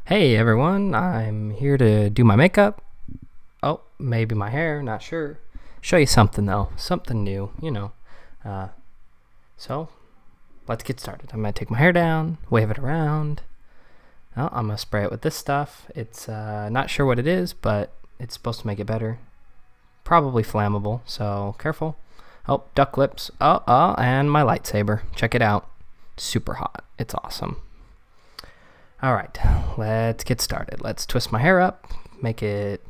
Hey everyone, I'm here to do my makeup. Oh, maybe my hair, not sure. Show you something though, something new. Uh, so, let's get started. I'm gonna take my hair down, wave it around. Oh, I'm gonna spray it with this stuff. It's not sure what it is, but it's supposed to make it better. Probably flammable, so careful. Oh, duck lips. And my lightsaber. Check it out. Super hot. It's awesome. All right, let's get started. Let's twist my hair up, make it,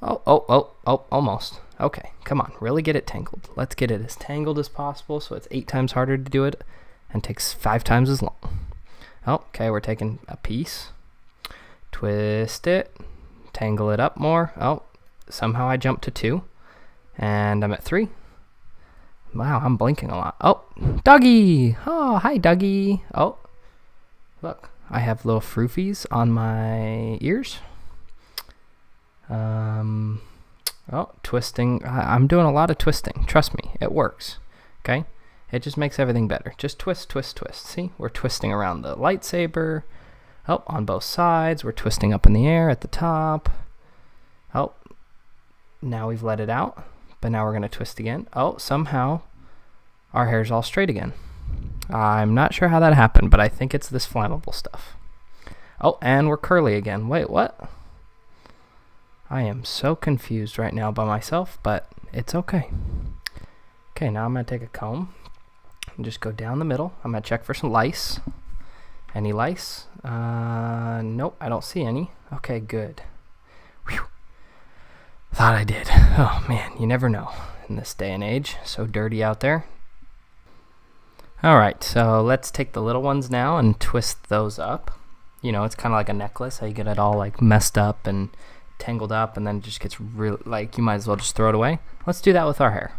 almost. Okay, come on, really get it tangled. Let's get it as tangled as possible so it's 8 times harder to do it and takes 5 times as long. Okay, we're taking a piece, twist it, tangle it up more. Somehow I jumped to 2, and I'm at 3. Wow, I'm blinking a lot. Oh, doggy! Oh, hi, doggy. Oh, look. I have little froofies on my ears. Twisting. I'm doing a lot of twisting. Trust me, it works. Okay? It just makes everything better. Just twist, twist, twist. See? We're twisting around the lightsaber. On both sides. We're twisting up in the air at the top. Now we've let it out. But now we're going to twist again. Somehow our hair's all straight again. I'm not sure how that happened, but I think it's this flammable stuff. And we're curly again. Wait, what? I am so confused right now by myself, but it's okay. Okay, now I'm going to take a comb and just go down the middle. I'm going to check for some lice. Any lice? Nope, I don't see any. Okay, good. Whew. Thought I did. Oh, man, you never know in this day and age. So dirty out there. Alright, so let's take the little ones now and twist those up. It's kind of like a necklace, how you get it all like messed up and tangled up and then it just gets real, like you might as well just throw it away. Let's do that with our hair.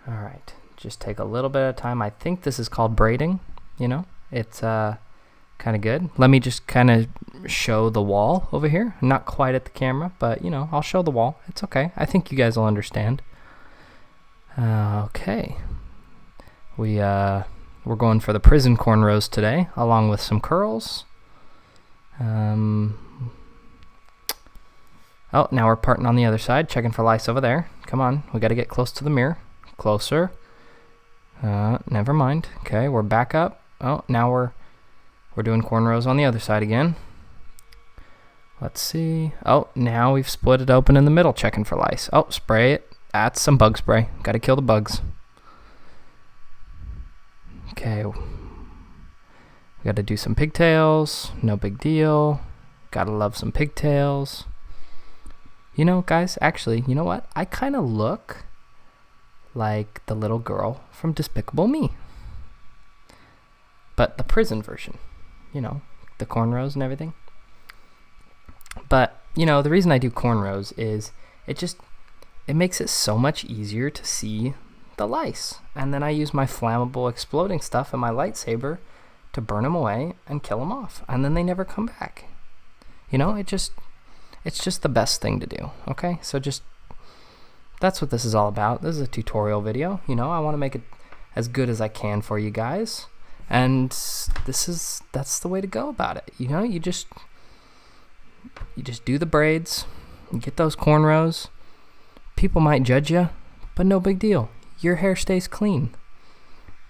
Alright, just take a little bit of time. I think this is called braiding, It's kind of good. Let me just kind of show the wall over here. Not quite at the camera, but I'll show the wall. It's okay. I think you guys will understand. Okay. We're going for the prison cornrows today, along with some curls. Now we're parting on the other side, checking for lice over there. Come on, we got to get close to the mirror. Closer. Never mind. Okay, we're back up. Now we're doing cornrows on the other side again. Let's see. Now we've split it open in the middle, checking for lice. Spray it. That's some bug spray. Got to kill the bugs. Okay, we got to do some pigtails. No big deal. Gotta love some pigtails. Guys, actually, you know what? I kind of look like the little girl from Despicable Me. But the prison version. The cornrows and everything. But, the reason I do cornrows is it makes it so much easier to see the lice, and then I use my flammable exploding stuff and my lightsaber to burn them away and kill them off, and then they never come back. It's just the best thing to do. Okay, so that's what this is all about. This is a tutorial video. I want to make it as good as I can for you guys, and that's the way to go about it. You just do the braids, you get those cornrows. People might judge you, but no big deal. Your hair stays clean.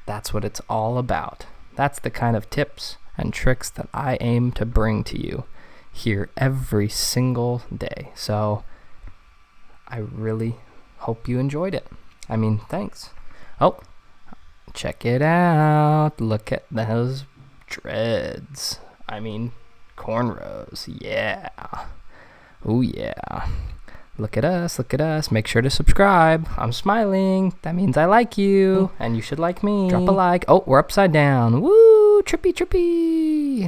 That's what it's all about. That's the kind of tips and tricks that I aim to bring to you here every single day. So I really hope you enjoyed it. Thanks. Check it out. Look at those dreads. Cornrows. Yeah. Oh, yeah. Look at us, look at us. Make sure to subscribe. I'm smiling. That means I like you. And you should like me. Drop a like. We're upside down. Woo! Trippy, trippy.